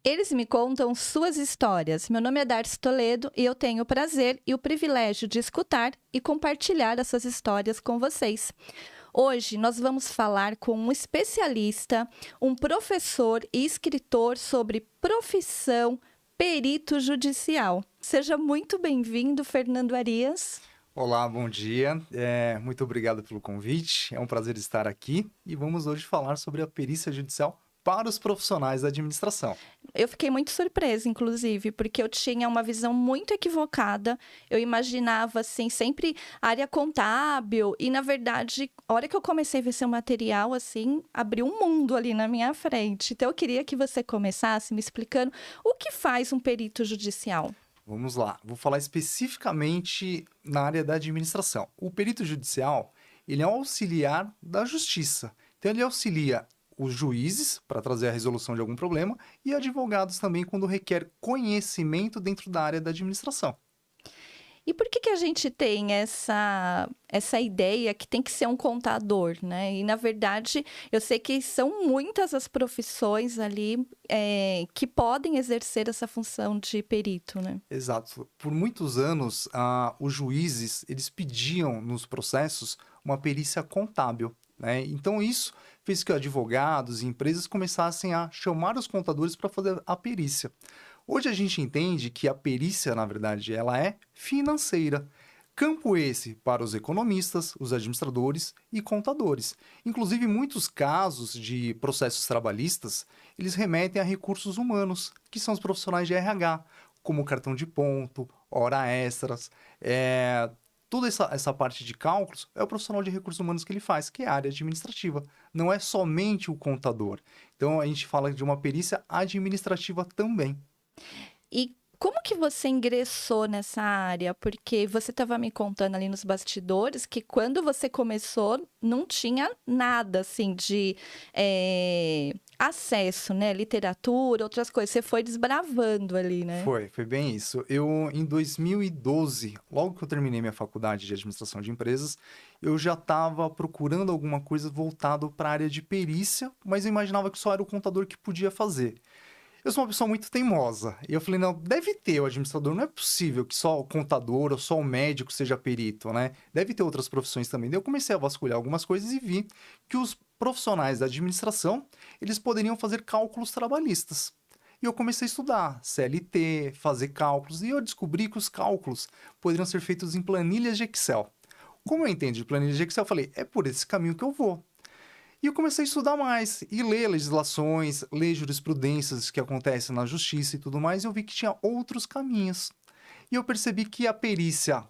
Eles me contam suas histórias. Meu nome é Darcy Toledo e eu tenho o prazer e o privilégio de escutar e compartilhar essas histórias com vocês. Hoje nós vamos falar com um especialista, um professor e escritor sobre profissão perito judicial. Seja muito bem-vindo, Fernando Arias. Olá, bom dia. Muito obrigado pelo convite. É um prazer estar aqui e vamos hoje falar sobre a perícia judicial para os profissionais da administração. Eu fiquei muito surpresa, inclusive, porque eu tinha uma visão muito equivocada. Eu imaginava, assim, sempre área contábil. E, na verdade, a hora que eu comecei a ver seu material, assim, abriu um mundo ali na minha frente. Então, eu queria que você começasse me explicando o que faz um perito judicial. Vamos lá. Vou falar especificamente na área da administração. O perito judicial, ele é um auxiliar da justiça. Então, ele auxilia os juízes para trazer a resolução de algum problema e advogados também quando requer conhecimento dentro da área da administração. E por que a gente tem essa ideia que tem que ser um contador, né? E, na verdade, eu sei que são muitas as profissões ali que podem exercer essa função de perito, né? Exato. Por muitos anos, os juízes, eles pediam nos processos uma perícia contábil, né? Então, isso fez que advogados e empresas começassem a chamar os contadores para fazer a perícia. Hoje a gente entende que a perícia, na verdade, ela é financeira. Campo esse para os economistas, os administradores e contadores. Inclusive, muitos casos de processos trabalhistas, eles remetem a recursos humanos, que são os profissionais de RH, como cartão de ponto, hora extras, toda essa parte de cálculos é o profissional de recursos humanos que ele faz, que é a área administrativa. Não é somente o contador. Então, a gente fala de uma perícia administrativa também. E como que você ingressou nessa área? Porque você estava me contando ali nos bastidores que quando você começou não tinha nada assim de acesso, né? Literatura, outras coisas. Você foi desbravando ali, né? Foi bem isso. Eu, em 2012, logo que eu terminei minha faculdade de administração de empresas, eu já estava procurando alguma coisa voltado para a área de perícia, mas eu imaginava que só era o contador que podia fazer. Eu sou uma pessoa muito teimosa. E eu falei, não, deve ter o administrador. Não é possível que só o contador ou só o médico seja perito, né? Deve ter outras profissões também. Daí eu comecei a vasculhar algumas coisas e vi que os profissionais da administração, eles poderiam fazer cálculos trabalhistas. E eu comecei a estudar CLT, fazer cálculos. E eu descobri que os cálculos poderiam ser feitos em planilhas de Excel. Como eu entendo de planilhas de Excel, eu falei, é por esse caminho que eu vou. E eu comecei a estudar mais e ler legislações, ler jurisprudências que acontecem na justiça e tudo mais, e eu vi que tinha outros caminhos. E eu percebi que a perícia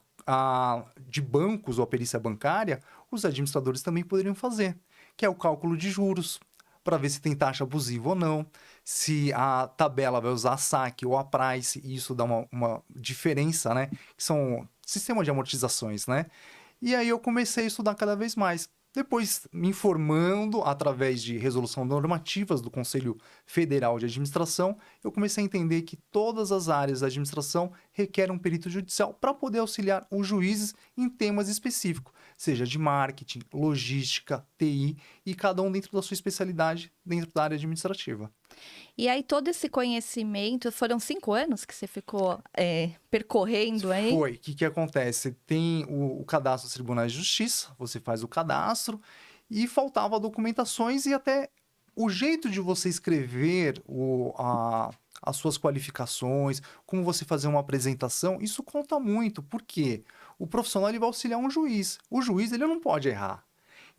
de bancos ou a perícia bancária, os administradores também poderiam fazer, que é o cálculo de juros, para ver se tem taxa abusiva ou não, se a tabela vai usar a saque ou a price, e isso dá uma diferença, né? Que são sistemas de amortizações, né? E aí eu comecei a estudar cada vez mais. Depois, me informando através de resolução normativas do Conselho Federal de Administração, eu comecei a entender que todas as áreas da administração requerem um perito judicial para poder auxiliar os juízes em temas específicos, seja de marketing, logística, TI, e cada um dentro da sua especialidade dentro da área administrativa. E aí todo esse conhecimento, foram 5 anos que você ficou percorrendo aí? Foi. O que acontece? Tem o cadastro dos tribunais de justiça, você faz o cadastro, e faltava documentações e até o jeito de você escrever as suas qualificações, como você fazer uma apresentação, isso conta muito, porque o profissional ele vai auxiliar um juiz. O juiz ele não pode errar.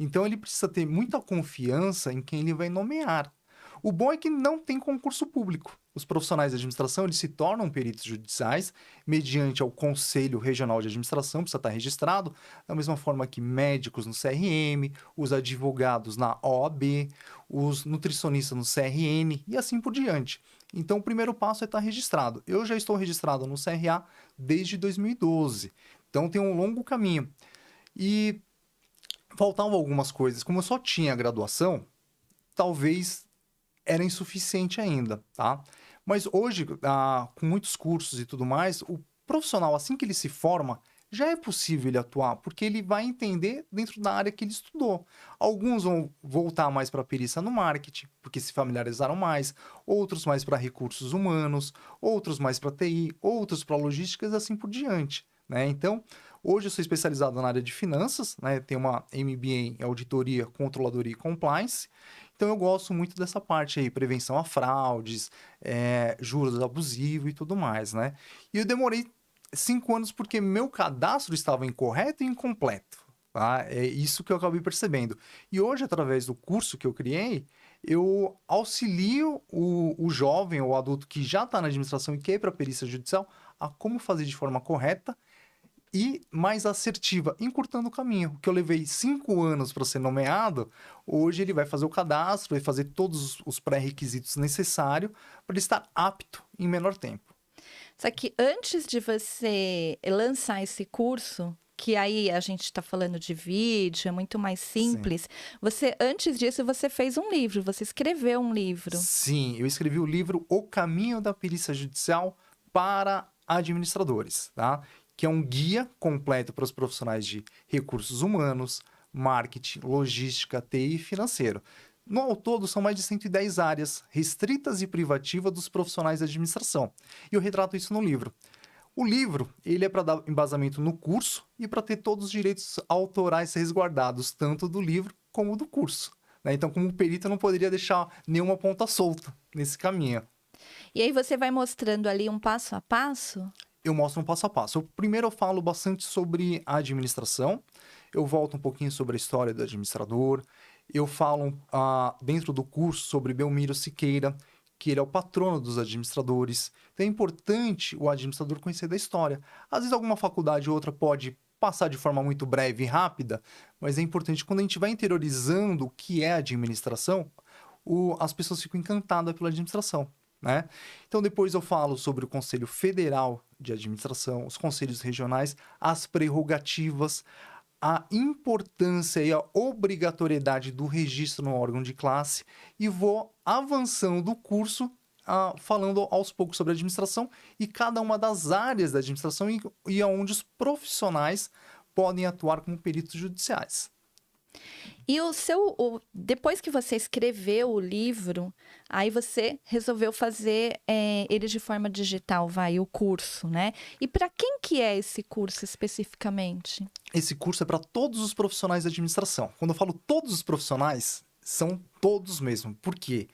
Então ele precisa ter muita confiança em quem ele vai nomear. O bom é que não tem concurso público. Os profissionais de administração eles se tornam peritos judiciais mediante ao Conselho Regional de Administração, precisa estar registrado, da mesma forma que médicos no CRM, os advogados na OAB, os nutricionistas no CRN e assim por diante. Então, o primeiro passo é estar registrado. Eu já estou registrado no CRA desde 2012, então tem um longo caminho. E faltavam algumas coisas. Como eu só tinha graduação, talvez era insuficiente ainda, tá? Mas hoje, com muitos cursos e tudo mais, o profissional, assim que ele se forma, já é possível ele atuar, porque ele vai entender dentro da área que ele estudou. Alguns vão voltar mais para a perícia no marketing, porque se familiarizaram mais, outros mais para recursos humanos, outros mais para TI, outros para logísticas e assim por diante, né? Então, hoje eu sou especializado na área de finanças, né? Tenho uma MBA em auditoria, controladoria e compliance. Então, eu gosto muito dessa parte aí, prevenção a fraudes, juros abusivos e tudo mais, né? E eu demorei 5 anos porque meu cadastro estava incorreto e incompleto, tá? É isso que eu acabei percebendo. E hoje, através do curso que eu criei, eu auxilio o jovem ou adulto que já está na administração e quer ir para a perícia judicial a como fazer de forma correta e mais assertiva, encurtando o caminho. O que eu levei 5 anos para ser nomeado, hoje ele vai fazer o cadastro, vai fazer todos os pré-requisitos necessários para ele estar apto em menor tempo. Só que antes de você lançar esse curso, que aí a gente está falando de vídeo, é muito mais simples. Sim. Antes disso, você fez um livro, você escreveu um livro. Sim, eu escrevi o livro O Caminho da Perícia Judicial para Administradores, tá? Que é um guia completo para os profissionais de recursos humanos, marketing, logística, TI e financeiro. No ao todo, são mais de 110 áreas restritas e privativas dos profissionais da administração. E eu retrato isso no livro. O livro, ele é para dar embasamento no curso e para ter todos os direitos autorais resguardados, tanto do livro como do curso, né? Então, como perito, eu não poderia deixar nenhuma ponta solta nesse caminho. E aí você vai mostrando ali um passo a passo? Eu mostro um passo a passo. Primeiro eu falo bastante sobre a administração, eu volto um pouquinho sobre a história do administrador, eu falo dentro do curso sobre Belmiro Siqueira, que ele é o patrono dos administradores. Então é importante o administrador conhecer da história. Às vezes alguma faculdade ou outra pode passar de forma muito breve e rápida, mas é importante quando a gente vai interiorizando o que é administração, as pessoas ficam encantadas pela administração, né? Então depois eu falo sobre o Conselho Federal de Administração, os conselhos regionais, as prerrogativas, a importância e a obrigatoriedade do registro no órgão de classe e vou avançando do curso, falando aos poucos sobre a administração e cada uma das áreas da administração e aonde os profissionais podem atuar como peritos judiciais. E depois que você escreveu o livro, aí você resolveu fazer ele de forma digital, o curso, né? E para quem que é esse curso especificamente? Esse curso é para todos os profissionais da administração. Quando eu falo todos os profissionais, são todos mesmo. Por quê?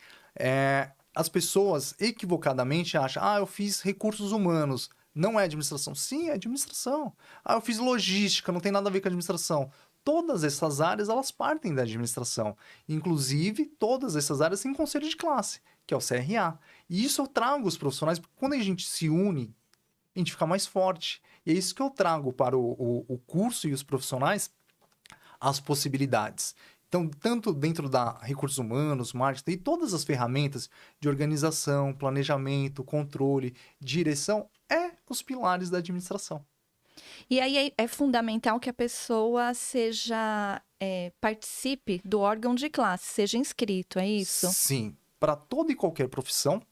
As pessoas equivocadamente acham, eu fiz recursos humanos, não é administração. Sim, é administração. Eu fiz logística, não tem nada a ver com administração. Todas essas áreas, elas partem da administração. Inclusive, todas essas áreas têm conselho de classe, que é o CRA. E isso eu trago os profissionais, porque quando a gente se une, a gente fica mais forte. E é isso que eu trago para o curso e os profissionais, as possibilidades. Então, tanto dentro da recursos humanos, marketing, e todas as ferramentas de organização, planejamento, controle, direção, os pilares da administração. E aí é fundamental que a pessoa participe do órgão de classe, seja inscrito, é isso? Sim. Para toda e qualquer profissão,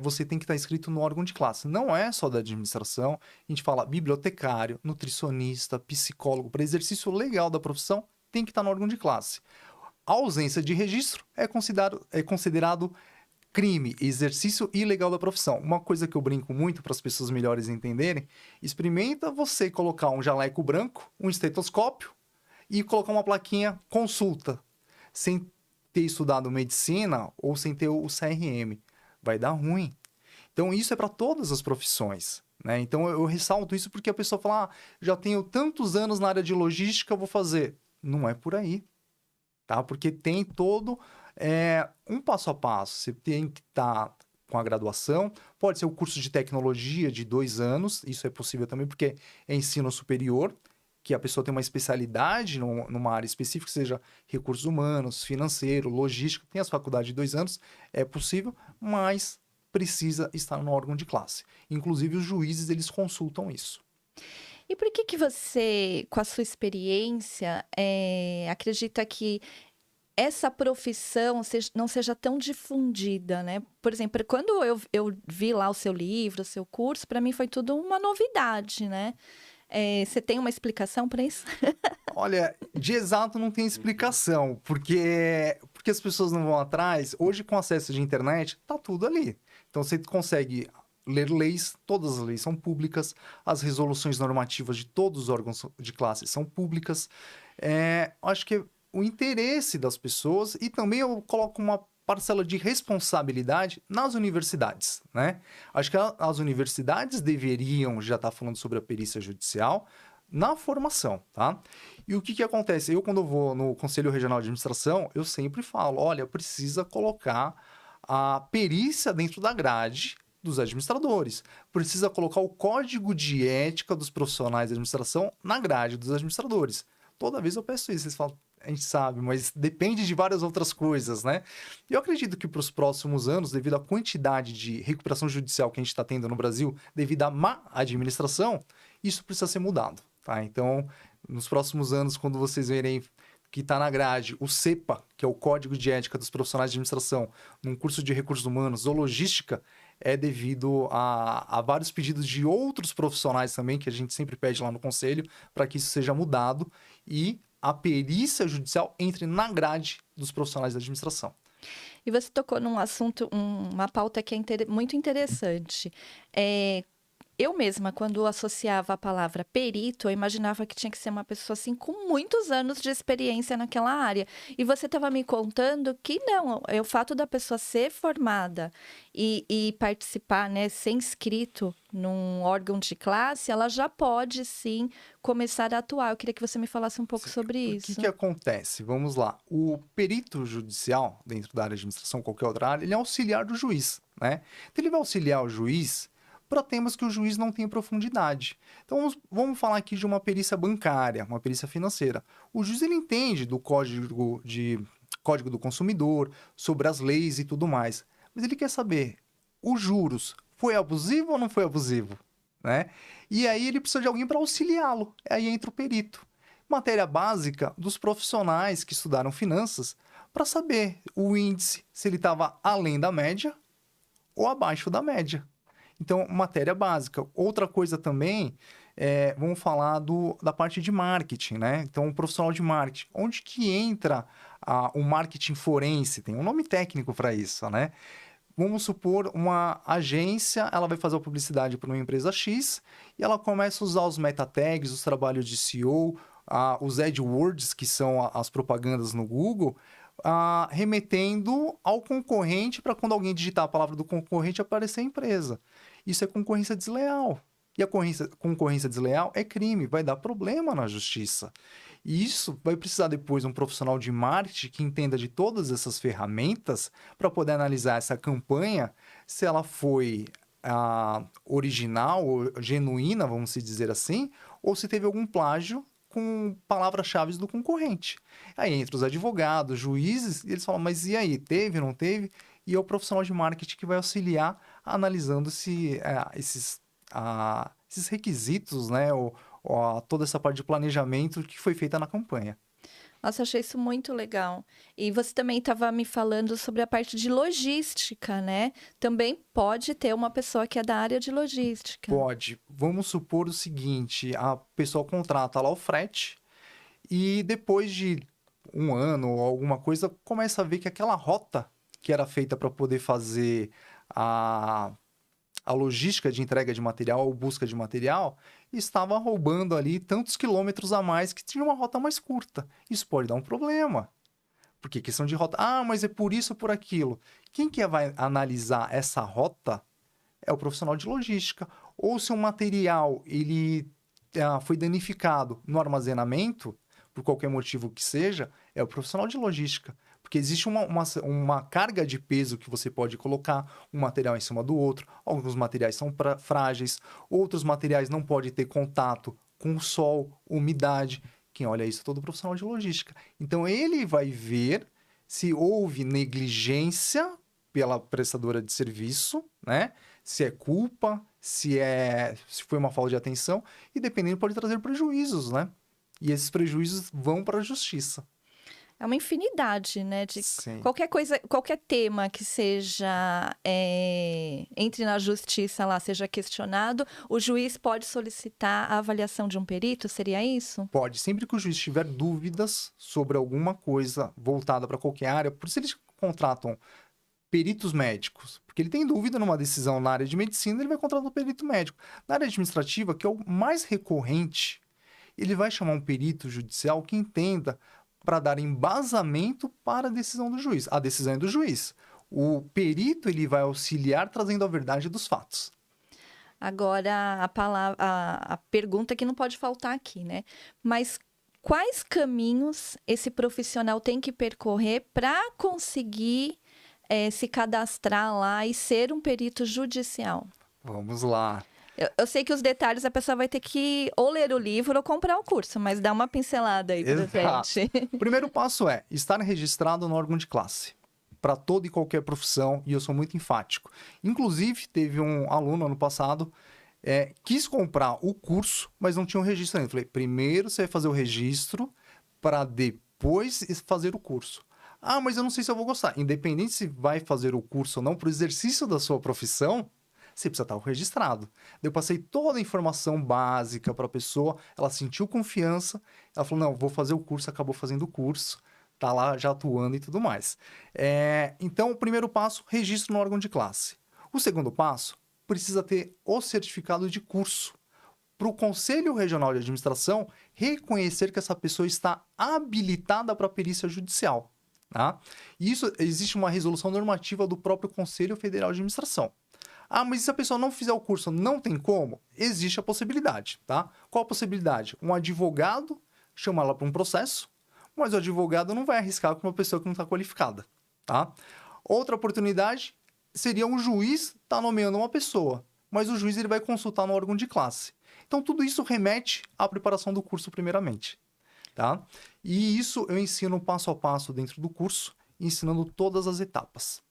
você tem que estar inscrito no órgão de classe. Não é só da administração. A gente fala bibliotecário, nutricionista, psicólogo. Para exercício legal da profissão, tem que estar no órgão de classe. A ausência de registro é considerado crime, exercício ilegal da profissão. Uma coisa que eu brinco muito para as pessoas melhores entenderem, experimenta você colocar um jaleco branco, um estetoscópio e colocar uma plaquinha consulta, sem ter estudado medicina ou sem ter o CRM. Vai dar ruim. Então, isso é para todas as profissões, né? Então, eu ressalto isso porque a pessoa fala, já tenho tantos anos na área de logística, eu vou fazer. Não é por aí, tá? Porque tem todo um passo a passo. Você tem que estar com a graduação, pode ser o curso de tecnologia de 2 anos, isso é possível também porque é ensino superior, que a pessoa tem uma especialidade numa área específica, seja recursos humanos, financeiro, logística, tem as faculdades de 2 anos, é possível, mas precisa estar no órgão de classe. Inclusive, os juízes, eles consultam isso. E por que você, com a sua experiência, acredita que essa profissão não seja tão difundida, né? Por exemplo, quando eu vi lá o seu livro, o seu curso, para mim foi tudo uma novidade, né? Você tem uma explicação para isso? Olha, de exato não tem explicação, porque as pessoas não vão atrás. Hoje, com acesso de internet, tá tudo ali. Então, você consegue ler leis, todas as leis são públicas, as resoluções normativas de todos os órgãos de classe são públicas. Acho que o interesse das pessoas, e também eu coloco uma parcela de responsabilidade nas universidades, né? Acho que as universidades deveriam já estar falando sobre a perícia judicial na formação, tá? E o que acontece? Eu, quando eu vou no Conselho Regional de Administração, eu sempre falo, olha, precisa colocar a perícia dentro da grade dos administradores. Precisa colocar o código de ética dos profissionais de administração na grade dos administradores. Toda vez eu peço isso, vocês falam, a gente sabe, mas depende de várias outras coisas, né? E eu acredito que para os próximos anos, devido à quantidade de recuperação judicial que a gente está tendo no Brasil, devido à má administração, isso precisa ser mudado, tá? Então, nos próximos anos, quando vocês verem que está na grade o CEPA, que é o Código de Ética dos Profissionais de Administração, num curso de Recursos Humanos ou Logística, é devido a vários pedidos de outros profissionais também, que a gente sempre pede lá no Conselho, para que isso seja mudado e a perícia judicial entre na grade dos profissionais da administração. E você tocou num assunto, uma pauta que é muito interessante. Eu mesma, quando associava a palavra perito, eu imaginava que tinha que ser uma pessoa assim com muitos anos de experiência naquela área. E você estava me contando que não, é o fato da pessoa ser formada e participar, né, ser inscrito num órgão de classe, ela já pode sim começar a atuar. Eu queria que você me falasse um pouco sobre isso. O que acontece? Vamos lá. O perito judicial, dentro da área de administração, qualquer outra área, ele é auxiliar do juiz, né? Então, ele vai auxiliar o juiz para temas que o juiz não tem profundidade. Então, vamos falar aqui de uma perícia bancária, uma perícia financeira. O juiz, ele entende do Código do Consumidor, sobre as leis e tudo mais. Mas ele quer saber, os juros, foi abusivo ou não foi abusivo? Né? E aí ele precisa de alguém para auxiliá-lo. Aí entra o perito. Matéria básica dos profissionais que estudaram finanças para saber o índice, se ele estava além da média ou abaixo da média. Então, matéria básica. Outra coisa também, vamos falar da parte de marketing, né? Então, um profissional de marketing. Onde que entra o marketing forense? Tem um nome técnico para isso, né? Vamos supor, uma agência, ela vai fazer a publicidade para uma empresa X e ela começa a usar os meta tags, os trabalhos de SEO, os AdWords, que são as propagandas no Google, remetendo ao concorrente para quando alguém digitar a palavra do concorrente aparecer a empresa. Isso é concorrência desleal. E a concorrência desleal é crime, vai dar problema na justiça. E isso vai precisar depois um profissional de marketing que entenda de todas essas ferramentas para poder analisar essa campanha, se ela foi original, ou genuína, vamos dizer assim, ou se teve algum plágio com palavras-chave do concorrente. Aí entra os advogados, juízes, e eles falam, mas e aí, teve, não teve? E é o profissional de marketing que vai auxiliar analisando esses requisitos, né? Ou toda essa parte de planejamento que foi feita na campanha. Nossa, achei isso muito legal. E você também estava me falando sobre a parte de logística, né? Também pode ter uma pessoa que é da área de logística. Pode. Vamos supor o seguinte, a pessoa contrata lá o frete e depois de um ano ou alguma coisa, começa a ver que aquela rota que era feita para poder fazer a logística de entrega de material ou busca de material, estava roubando ali tantos quilômetros a mais que tinha uma rota mais curta. Isso pode dar um problema. Porque questão de rota... mas é por isso ou por aquilo. Quem que vai analisar essa rota é o profissional de logística. Ou se um material ele foi danificado no armazenamento, por qualquer motivo que seja, é o profissional de logística. Porque existe uma carga de peso que você pode colocar um material em cima do outro. Alguns materiais são frágeis, outros materiais não podem ter contato com o sol, umidade. Quem olha isso é todo profissional de logística. Então, ele vai ver se houve negligência pela prestadora de serviço, né? Se é culpa, se foi uma falta de atenção, e dependendo pode trazer prejuízos, né? E esses prejuízos vão para a justiça. É uma infinidade, né? De Sim. qualquer coisa, qualquer tema que seja entre na justiça lá, seja questionado, o juiz pode solicitar a avaliação de um perito, seria isso? Pode, sempre que o juiz tiver dúvidas sobre alguma coisa voltada para qualquer área, por isso eles contratam peritos médicos, porque ele tem dúvida numa decisão na área de medicina, ele vai contratar um perito médico. Na área administrativa, que é o mais recorrente, ele vai chamar um perito judicial que entenda para dar embasamento para a decisão do juiz. A decisão é do juiz. O perito ele vai auxiliar trazendo a verdade dos fatos. Agora, a pergunta que não pode faltar aqui, né? Mas quais caminhos esse profissional tem que percorrer para conseguir se cadastrar lá e ser um perito judicial? Vamos lá. Eu sei que os detalhes a pessoa vai ter que ou ler o livro ou comprar o curso, mas dá uma pincelada aí pra gente. O primeiro passo é estar registrado no órgão de classe, para toda e qualquer profissão, e eu sou muito enfático. Inclusive, teve um aluno ano passado quis comprar o curso, mas não tinha um registro ainda. Eu falei, primeiro você vai fazer o registro para depois fazer o curso. Ah, mas eu não sei se eu vou gostar. Independente se vai fazer o curso ou não, para o exercício da sua profissão, você precisa estar registrado. Eu passei toda a informação básica para a pessoa, ela sentiu confiança, ela falou, não, vou fazer o curso, acabou fazendo o curso, tá lá já atuando e tudo mais. Então, o primeiro passo, registro no órgão de classe. O segundo passo, precisa ter o certificado de curso, para o Conselho Regional de Administração reconhecer que essa pessoa está habilitada para a perícia judicial. Tá? E isso, existe uma resolução normativa do próprio Conselho Federal de Administração. Ah, mas e se a pessoa não fizer o curso, não tem como? Existe a possibilidade, tá? Qual a possibilidade? Um advogado chama ela para um processo, mas o advogado não vai arriscar com uma pessoa que não está qualificada, tá? Outra oportunidade seria um juiz estar nomeando uma pessoa, mas o juiz ele vai consultar no órgão de classe. Então, tudo isso remete à preparação do curso primeiramente, tá? E isso eu ensino passo a passo dentro do curso, ensinando todas as etapas.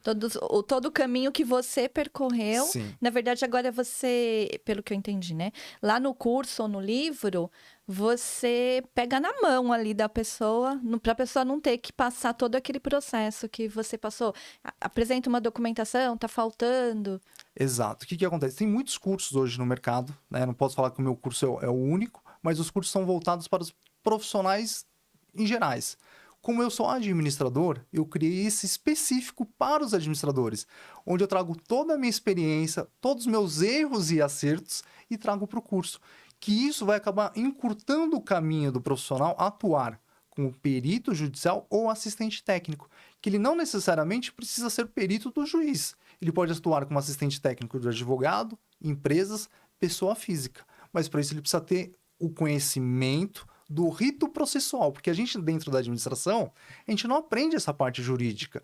Todo o caminho que você percorreu, Sim. Na verdade, agora você, pelo que eu entendi, né? Lá no curso ou no livro, você pega na mão ali da pessoa, para a pessoa não ter que passar todo aquele processo que você passou. Apresenta uma documentação, tá faltando. Exato. O que acontece? Tem muitos cursos hoje no mercado, né? Não posso falar que o meu curso é o único, mas os cursos são voltados para os profissionais em gerais. Como eu sou administrador, eu criei esse específico para os administradores, onde eu trago toda a minha experiência, todos os meus erros e acertos e trago para o curso. Que isso vai acabar encurtando o caminho do profissional atuar como perito judicial ou assistente técnico, que ele não necessariamente precisa ser perito do juiz. Ele pode atuar como assistente técnico do advogado, empresas, pessoa física. Mas para isso ele precisa ter o conhecimento do rito processual, porque a gente dentro da administração, a gente não aprende essa parte jurídica.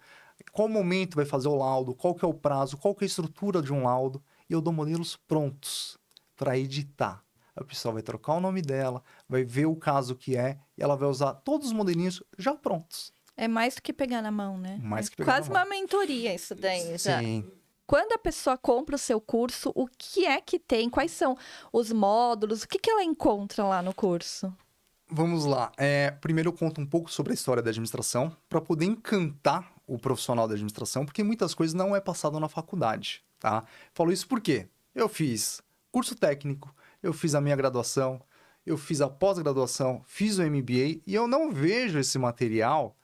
Qual momento vai fazer o laudo, qual que é o prazo, qual que é a estrutura de um laudo, e eu dou modelos prontos para editar. A pessoa vai trocar o nome dela, vai ver o caso que é, e ela vai usar todos os modelinhos já prontos. É mais do que pegar na mão, né? Mais que pegar quase na mão. Uma mentoria isso daí já. Sim. Quando a pessoa compra o seu curso, o que é que tem? Quais são os módulos? O que ela encontra lá no curso? Vamos lá. Primeiro eu conto um pouco sobre a história da administração, para poder encantar o profissional da administração, porque muitas coisas não é passado na faculdade, tá? Falo isso porque eu fiz curso técnico, eu fiz a minha graduação, eu fiz a pós-graduação, fiz o MBA, e eu não vejo esse material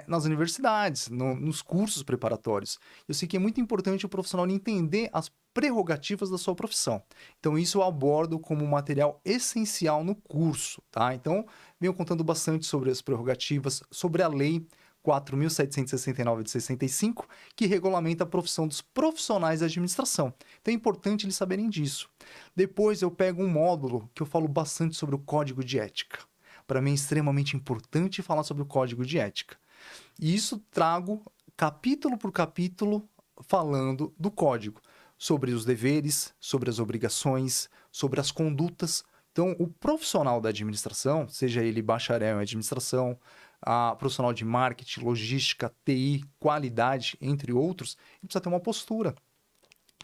nas universidades, nos cursos preparatórios. Eu sei que é muito importante o profissional entender as prerrogativas da sua profissão. Então, isso eu abordo como material essencial no curso, tá? Então, venho contando bastante sobre as prerrogativas, sobre a lei 4.769 de 65, que regulamenta a profissão dos profissionais da administração. Então, é importante eles saberem disso. Depois, eu pego um módulo que eu falo bastante sobre o código de ética. Para mim, é extremamente importante falar sobre o código de ética. E isso trago capítulo por capítulo falando do código, sobre os deveres, sobre as obrigações, sobre as condutas. Então, o profissional da administração, seja ele bacharel em administração, profissional de marketing, logística, TI, qualidade, entre outros, ele precisa ter uma postura.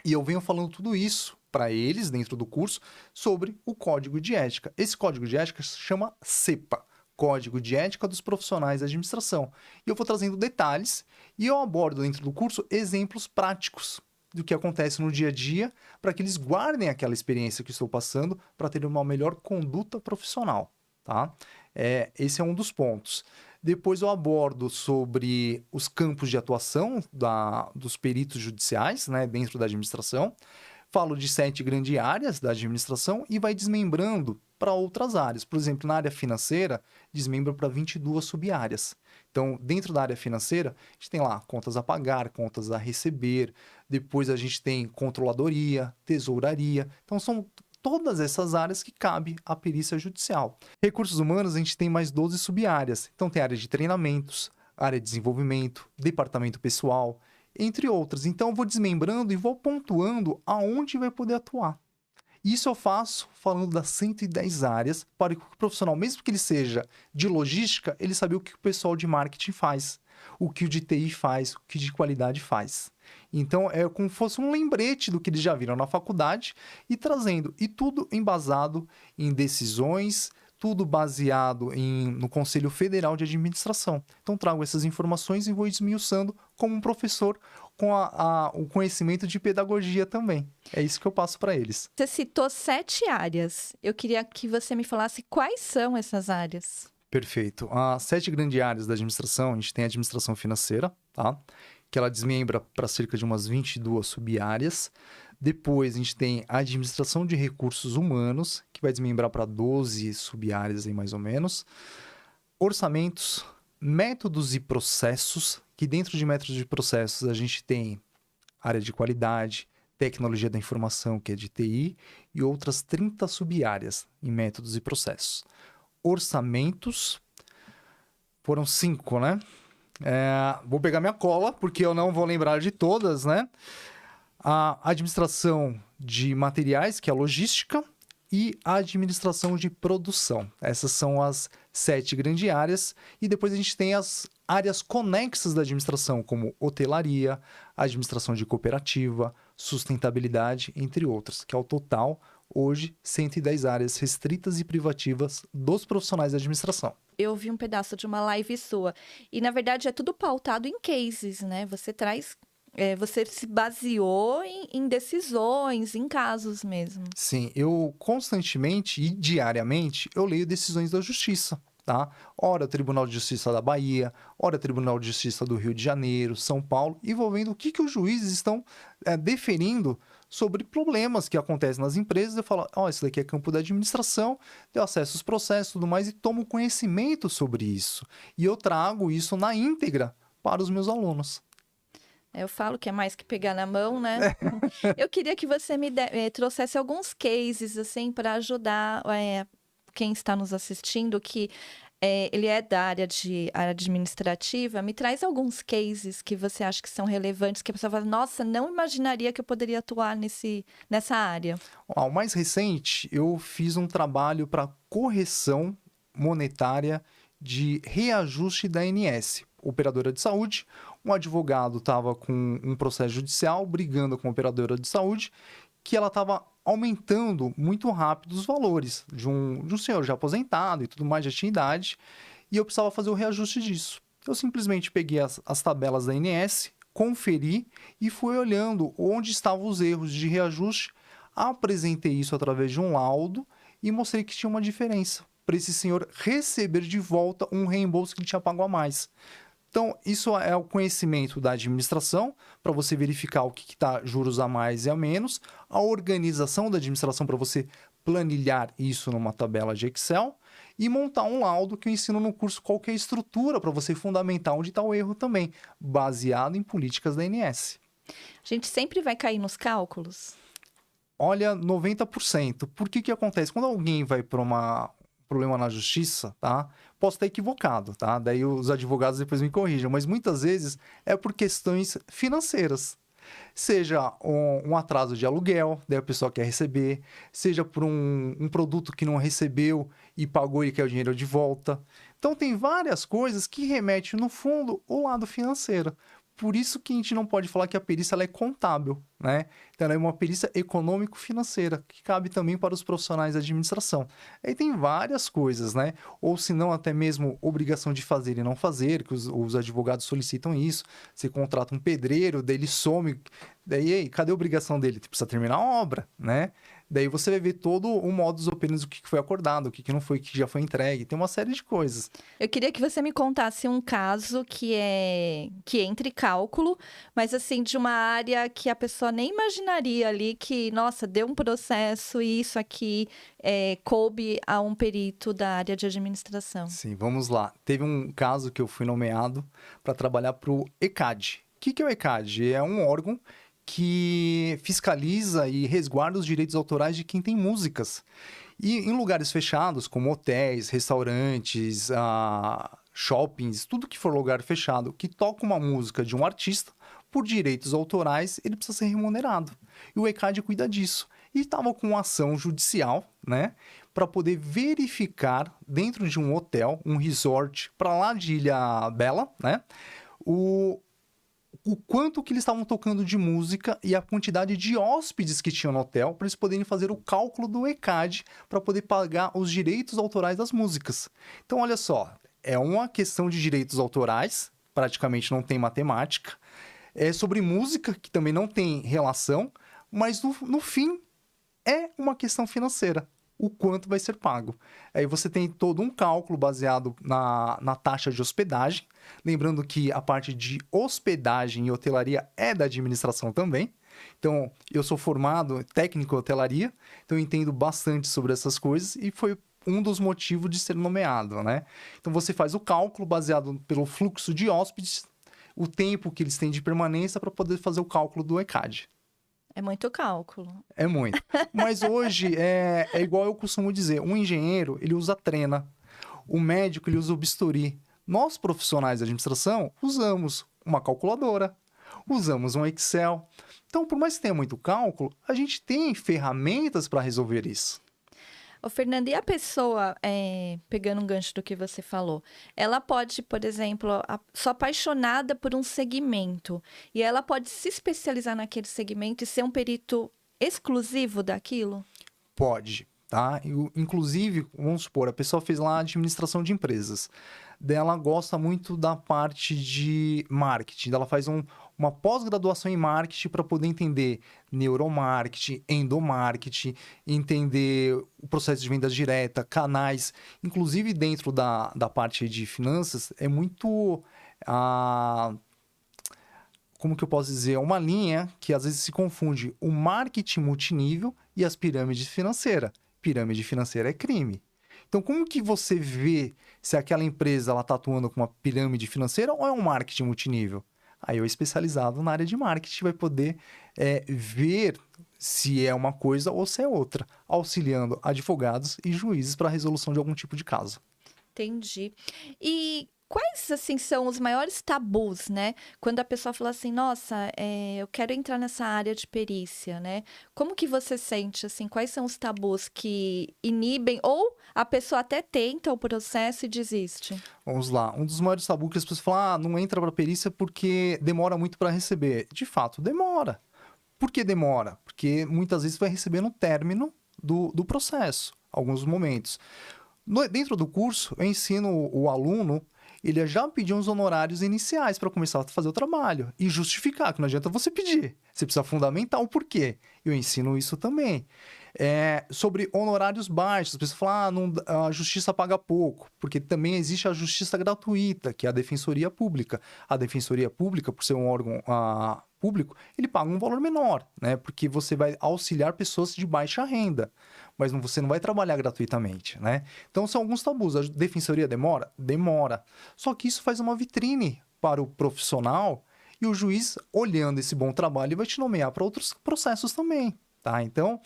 E eu venho falando tudo isso para eles, dentro do curso, sobre o código de ética. Esse código de ética se chama CEPA, código de ética dos profissionais da administração. E eu vou trazendo detalhes e eu abordo dentro do curso exemplos práticos do que acontece no dia a dia para que eles guardem aquela experiência que estou passando para ter uma melhor conduta profissional, tá? Esse é um dos pontos. Depois eu abordo sobre os campos de atuação dos peritos judiciais, né, dentro da administração. Falo de 7 grandes áreas da administração e vai desmembrando para outras áreas. Por exemplo, na área financeira, desmembra para 22 sub-áreas. Então, dentro da área financeira, a gente tem lá contas a pagar, contas a receber, depois a gente tem controladoria, tesouraria. Então, são todas essas áreas que cabe à perícia judicial. Recursos humanos, a gente tem mais 12 sub-áreas. Então, tem área de treinamentos, área de desenvolvimento, departamento pessoal, entre outras. Então, eu vou desmembrando e vou pontuando aonde vai poder atuar. Isso eu faço falando das 110 áreas, para que o profissional, mesmo que ele seja de logística, ele sabe o que o pessoal de marketing faz, o que o de TI faz, o que o de qualidade faz. Então, é como se fosse um lembrete do que eles já viram na faculdade e trazendo. E tudo embasado em decisões, tudo baseado no Conselho Federal de Administração. Então, trago essas informações e vou esmiuçando como um professor com o conhecimento de pedagogia também. É isso que eu passo para eles. Você citou 7 áreas. Eu queria que você me falasse quais são essas áreas. Perfeito. As 7 grandes áreas da administração, a gente tem a administração financeira, tá? Que ela desmembra para cerca de umas 22 sub-áreas. Depois, a gente tem a administração de recursos humanos, que vai desmembrar para 12 sub-áreas aí mais ou menos. Orçamentos, métodos e processos, que dentro de métodos e processos a gente tem área de qualidade, tecnologia da informação, que é de TI, e outras 30 sub-áreas em métodos e processos. Orçamentos, foram 5, né? Vou pegar minha cola, porque eu não vou lembrar de todas, né? A administração de materiais, que é a logística, e a administração de produção. Essas são as 7 grandes áreas. E depois a gente tem as áreas conexas da administração, como hotelaria, administração de cooperativa, sustentabilidade, entre outras, que é o total, hoje, 110 áreas restritas e privativas dos profissionais da administração. Eu vi um pedaço de uma live sua. E, na verdade, é tudo pautado em cases, né? Você traz... você se baseou em decisões, em casos mesmo. Sim, eu constantemente e diariamente eu leio decisões da justiça, tá? Ora Tribunal de Justiça da Bahia, ora Tribunal de Justiça do Rio de Janeiro, São Paulo, e vou vendo o que os juízes estão deferindo sobre problemas que acontecem nas empresas. Eu falo, isso daqui é campo da administração, eu acesso os processos e tudo mais e tomo conhecimento sobre isso. E eu trago isso na íntegra para os meus alunos. Eu falo que é mais que pegar na mão, né? Eu queria que você me trouxesse alguns cases, assim, para ajudar quem está nos assistindo, que ele é da área administrativa. Me traz alguns cases que você acha que são relevantes, que a pessoa fala, nossa, não imaginaria que eu poderia atuar nessa área. O mais recente, eu fiz um trabalho para correção monetária de reajuste da ANS, operadora de saúde. Um advogado estava com um processo judicial brigando com a operadora de saúde, que ela estava aumentando muito rápido os valores de um senhor já aposentado e tudo mais, já tinha idade, e eu precisava fazer o reajuste disso. Eu simplesmente peguei as tabelas da ANS, conferi e fui olhando onde estavam os erros de reajuste, apresentei isso através de um laudo e mostrei que tinha uma diferença para esse senhor receber de volta um reembolso que ele tinha pago a mais. Então, isso é o conhecimento da administração, para você verificar o que está juros a mais e a menos, a organização da administração para você planilhar isso numa tabela de Excel e montar um laudo que eu ensino no curso qualquer estrutura para você fundamentar onde está o erro também, baseado em políticas da ANS. A gente sempre vai cair nos cálculos? Olha, 90%. Por que acontece? Quando alguém vai para um problema na justiça, tá? Posso estar equivocado, tá? Daí os advogados depois me corrijam, mas muitas vezes é por questões financeiras. Seja um atraso de aluguel, daí a pessoa quer receber, seja por um produto que não recebeu e pagou e quer o dinheiro de volta. Então, tem várias coisas que remetem, no fundo, ao lado financeiro. por isso que a gente não pode falar que a perícia ela é contábil, né? Então, ela é uma perícia econômico-financeira, que cabe também para os profissionais da administração. Aí tem várias coisas, né? Ou se não, até mesmo obrigação de fazer e não fazer, que os advogados solicitam isso. Você contrata um pedreiro, daí ele some, daí, aí, cadê a obrigação dele? Precisa terminar a obra, né? Daí você vai ver todo o modus operandi do que foi acordado, o que não foi, que já foi entregue. Tem uma série de coisas. Eu queria que você me contasse um caso que entre cálculo, mas assim, de uma área que a pessoa nem imaginaria ali que, nossa, deu um processo e isso aqui coube a um perito da área de administração. Sim, vamos lá. Teve um caso que eu fui nomeado para trabalhar para o ECAD. O que é o ECAD? É um órgão que fiscaliza e resguarda os direitos autorais de quem tem músicas. E em lugares fechados, como hotéis, restaurantes, shoppings, tudo que for lugar fechado, que toca uma música de um artista, por direitos autorais, ele precisa ser remunerado. E o ECAD cuida disso. E estava com uma ação judicial, né, para poder verificar dentro de um hotel, um resort, para lá de Ilha Bela, né, o quanto que eles estavam tocando de música e a quantidade de hóspedes que tinham no hotel, para eles poderem fazer o cálculo do ECAD para poder pagar os direitos autorais das músicas. Então, olha só, é uma questão de direitos autorais, praticamente não tem matemática, é sobre música, que também não tem relação, mas no fim é uma questão financeira. O quanto vai ser pago. Aí você tem todo um cálculo baseado na taxa de hospedagem. Lembrando que a parte de hospedagem e hotelaria é da administração também. Então, eu sou formado técnico em hotelaria, então eu entendo bastante sobre essas coisas e foi um dos motivos de ser nomeado, né? Então, você faz o cálculo baseado pelo fluxo de hóspedes, o tempo que eles têm de permanência para poder fazer o cálculo do ECAD. É muito cálculo. É muito. Mas hoje é igual eu costumo dizer, um engenheiro, ele usa trena, o médico, ele usa o bisturi. Nós, profissionais de administração, usamos uma calculadora, usamos um Excel. Então, por mais que tenha muito cálculo, a gente tem ferramentas para resolver isso. Ô, Fernanda, e a pessoa, pegando um gancho do que você falou, ela pode, por exemplo, sou apaixonada por um segmento, e ela pode se especializar naquele segmento e ser um perito exclusivo daquilo? Pode, tá? Inclusive, vamos supor, a pessoa fez lá a administração de empresas. Dela gosta muito da parte de marketing. Ela faz uma pós-graduação em marketing para poder entender neuromarketing, endomarketing, entender o processo de vendas direta, canais. Inclusive, dentro da parte de finanças, é muito... como que eu posso dizer? Uma linha que às vezes se confunde o marketing multinível e as pirâmides financeiras. Pirâmide financeira é crime. Então, como que você vê se aquela empresa está atuando com uma pirâmide financeira ou é um marketing multinível? Aí o especializado na área de marketing vai poder ver se é uma coisa ou se é outra, auxiliando advogados e juízes para a resolução de algum tipo de caso. Entendi. E quais, assim, são os maiores tabus, né? Quando a pessoa fala assim, nossa, eu quero entrar nessa área de perícia, né? Como que você sente, assim, quais são os tabus que inibem ou a pessoa até tenta o processo e desiste? Vamos lá. Um dos maiores tabus que as pessoas falam, não entra para perícia porque demora muito para receber. De fato, demora. Por que demora? Porque muitas vezes vai receber no término do processo, alguns momentos. Dentro do curso, eu ensino o aluno ele já pediu uns honorários iniciais para começar a fazer o trabalho e justificar, que não adianta você pedir. Você precisa fundamentar o porquê. Eu ensino isso também. Sobre honorários baixos, as pessoas falam, a justiça paga pouco, porque também existe a justiça gratuita, que é a Defensoria Pública. A Defensoria Pública, por ser um órgão público, ele paga um valor menor, né? Porque você vai auxiliar pessoas de baixa renda, mas você não vai trabalhar gratuitamente, né? Então, são alguns tabus. A Defensoria demora? Demora. Só que isso faz uma vitrine para o profissional e o juiz, olhando esse bom trabalho, vai te nomear para outros processos também, tá? Então,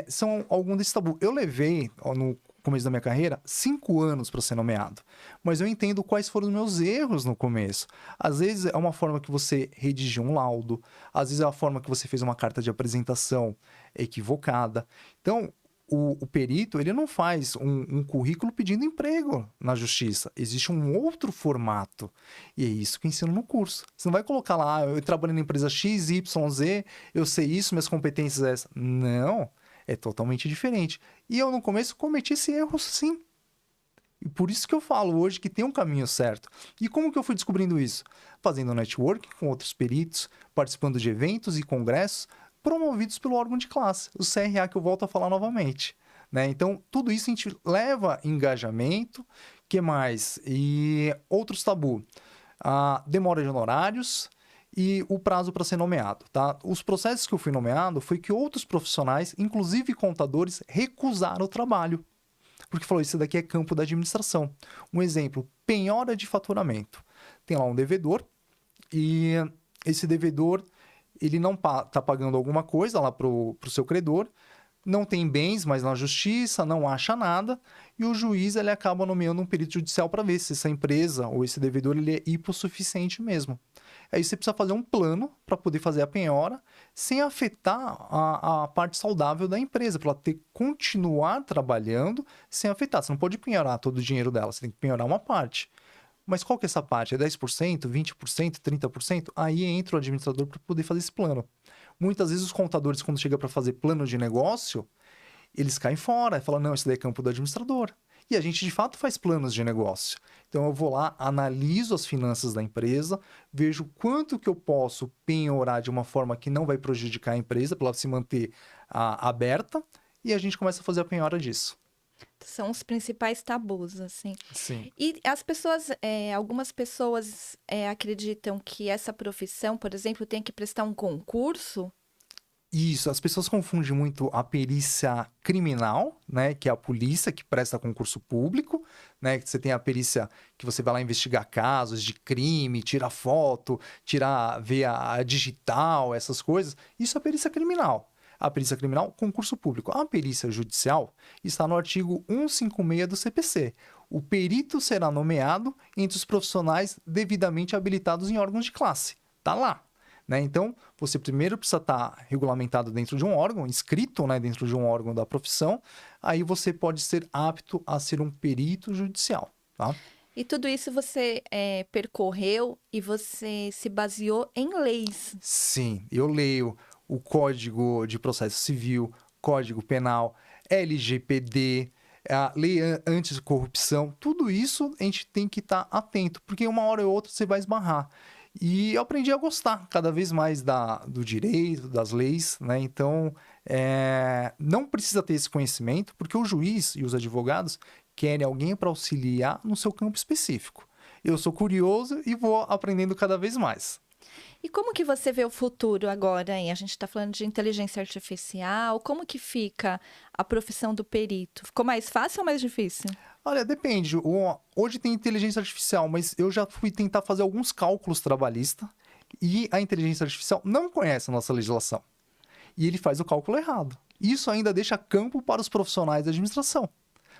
são alguns desses tabus. Eu levei, no começo da minha carreira, 5 anos para ser nomeado. Mas eu entendo quais foram os meus erros no começo. Às vezes é uma forma que você redigiu um laudo, às vezes é uma forma que você fez uma carta de apresentação equivocada. Então, o perito, ele não faz um currículo pedindo emprego na justiça. Existe um outro formato. E é isso que eu ensino no curso. Você não vai colocar lá, eu trabalho na empresa X, Y, Z, eu sei isso, minhas competências são essas. Não, é totalmente diferente. E eu, no começo, cometi esse erro, sim. E por isso que eu falo hoje que tem um caminho certo. E como que eu fui descobrindo isso? Fazendo network com outros peritos, participando de eventos e congressos, promovidos pelo órgão de classe, o CRA, que eu volto a falar novamente. Né? Então, tudo isso a gente leva engajamento, que mais? E outros tabu. A demora de honorários e o prazo para ser nomeado. Tá? Os processos que eu fui nomeado foi que outros profissionais, inclusive contadores, recusaram o trabalho. Porque falou, isso daqui é campo da administração. Um exemplo, penhora de faturamento. Tem lá um devedor e esse devedor ele não está pagando alguma coisa lá para o seu credor, não tem bens, mas na justiça, não acha nada, e o juiz ele acaba nomeando um perito judicial para ver se essa empresa ou esse devedor ele é hipossuficiente mesmo. Aí você precisa fazer um plano para poder fazer a penhora sem afetar a parte saudável da empresa, para ela continuar trabalhando sem afetar. Você não pode penhorar todo o dinheiro dela, você tem que penhorar uma parte. Mas qual que é essa parte? É 10%, 20%, 30%? Aí entra o administrador para poder fazer esse plano. Muitas vezes os contadores, quando chegam para fazer plano de negócio, eles caem fora e falam, não, isso daí é campo do administrador. E a gente, de fato, faz planos de negócio. Então, eu vou lá, analiso as finanças da empresa, vejo quanto que eu posso penhorar de uma forma que não vai prejudicar a empresa, para ela se manter aberta, e a gente começa a fazer a penhora disso. São os principais tabus, assim. Sim. E as pessoas, algumas pessoas acreditam que essa profissão, por exemplo, tem que prestar um concurso. Isso, as pessoas confundem muito a perícia criminal, né, que é a polícia que presta concurso público, né, que você tem a perícia que você vai lá investigar casos de crime, tira foto, ver a digital, essas coisas. Isso é a perícia criminal. A perícia criminal, concurso público. A perícia judicial está no artigo 156 do CPC. O perito será nomeado entre os profissionais devidamente habilitados em órgãos de classe. Está lá. Né? Então, você primeiro precisa estar regulamentado dentro de um órgão, inscrito, né, dentro de um órgão da profissão, aí você pode ser apto a ser um perito judicial. Tá? E tudo isso você percorreu e você se baseou em leis. Sim, eu leio o Código de Processo Civil, Código Penal, LGPD, a Lei Anticorrupção, tudo isso a gente tem que estar atento, porque uma hora ou outra você vai esbarrar. E eu aprendi a gostar cada vez mais do direito, das leis, né? Então, não precisa ter esse conhecimento, porque o juiz e os advogados querem alguém para auxiliar no seu campo específico. Eu sou curioso e vou aprendendo cada vez mais. E como que você vê o futuro agora, hein? A gente está falando de inteligência artificial, como que fica a profissão do perito? Ficou mais fácil ou mais difícil? Olha, depende. Hoje tem inteligência artificial, mas eu já fui tentar fazer alguns cálculos trabalhistas e a inteligência artificial não conhece a nossa legislação. E ele faz o cálculo errado. Isso ainda deixa campo para os profissionais da administração.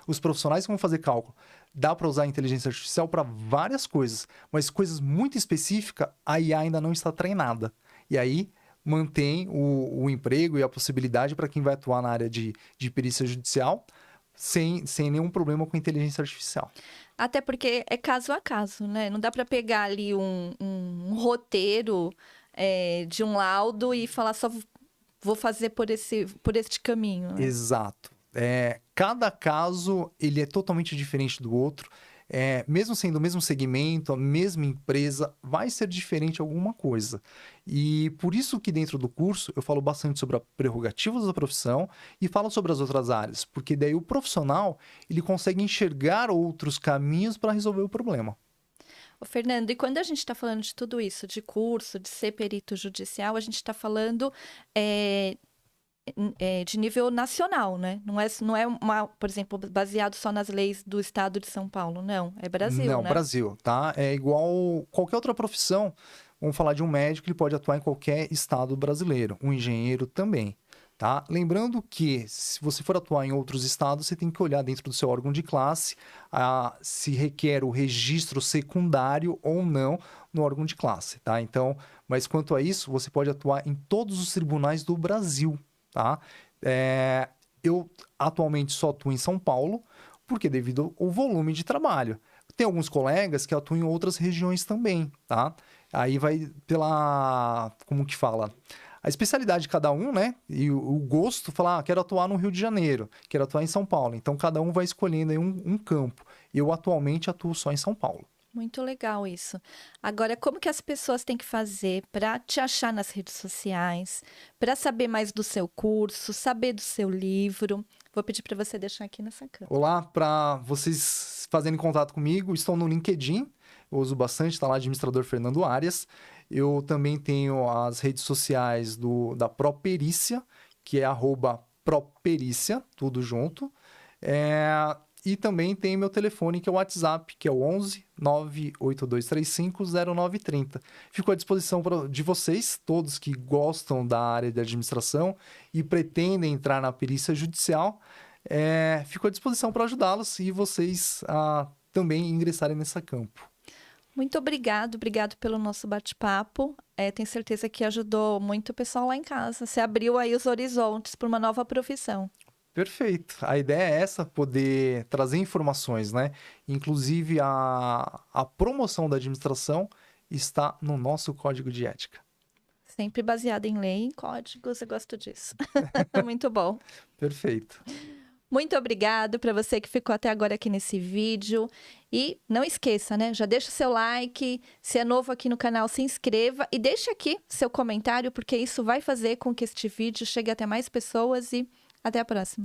Os profissionais que vão fazer cálculo. Dá para usar a inteligência artificial para várias coisas, mas coisas muito específicas, a IA ainda não está treinada. E aí mantém o emprego e a possibilidade para quem vai atuar na área de perícia judicial sem nenhum problema com a inteligência artificial. Até porque é caso a caso, né? Não dá para pegar ali um roteiro de um laudo e falar só vou fazer por este caminho. Né? Exato. Cada caso ele é totalmente diferente do outro. Mesmo sendo o mesmo segmento, a mesma empresa, vai ser diferente alguma coisa. E por isso que dentro do curso eu falo bastante sobre as prerrogativas da profissão e falo sobre as outras áreas, porque daí o profissional ele consegue enxergar outros caminhos para resolver o problema. Ô, Fernando, e quando a gente está falando de tudo isso, de curso, de ser perito judicial, a gente está falando de nível nacional, né? Não é por exemplo, baseado só nas leis do estado de São Paulo, não. É Brasil, Não, né? Brasil, tá? É igual qualquer outra profissão. Vamos falar de um médico, ele pode atuar em qualquer estado brasileiro. Um engenheiro também, tá? Lembrando que, se você for atuar em outros estados, você tem que olhar dentro do seu órgão de classe se requer o registro secundário ou não no órgão de classe, tá? Então, mas quanto a isso, você pode atuar em todos os tribunais do Brasil, tá? Eu atualmente só atuo em São Paulo, porque devido ao volume de trabalho. Tem alguns colegas que atuam em outras regiões também, tá? Aí vai como que fala? A especialidade de cada um, né? E o gosto, falar, quero atuar no Rio de Janeiro, quero atuar em São Paulo. Então, cada um vai escolhendo aí um campo. Eu, atualmente, atuo só em São Paulo. Muito legal isso. Agora, como que as pessoas têm que fazer para te achar nas redes sociais, para saber mais do seu curso, saber do seu livro? Vou pedir para você deixar aqui nessa câmera. Olá, para vocês fazerem contato comigo, estou no LinkedIn, eu uso bastante, está lá administrador Fernando Arias. Eu também tenho as redes sociais da Properícia, que é @properícia, tudo junto. E também tem meu telefone, que é o WhatsApp, que é o 11 98235 0930. Fico à disposição de vocês, todos que gostam da área de administração e pretendem entrar na perícia judicial. Fico à disposição para ajudá-los e vocês também ingressarem nesse campo. Muito obrigado pelo nosso bate-papo. Tenho certeza que ajudou muito o pessoal lá em casa. Você abriu aí os horizontes para uma nova profissão. Perfeito. A ideia é essa, poder trazer informações, né? Inclusive, a promoção da administração está no nosso código de ética. Sempre baseado em lei e em códigos, eu gosto disso. Muito bom. Perfeito. Muito obrigado para você que ficou até agora aqui nesse vídeo. E não esqueça, né? Já deixa o seu like, se é novo aqui no canal, se inscreva e deixa aqui seu comentário, porque isso vai fazer com que este vídeo chegue até mais pessoas e até a próxima.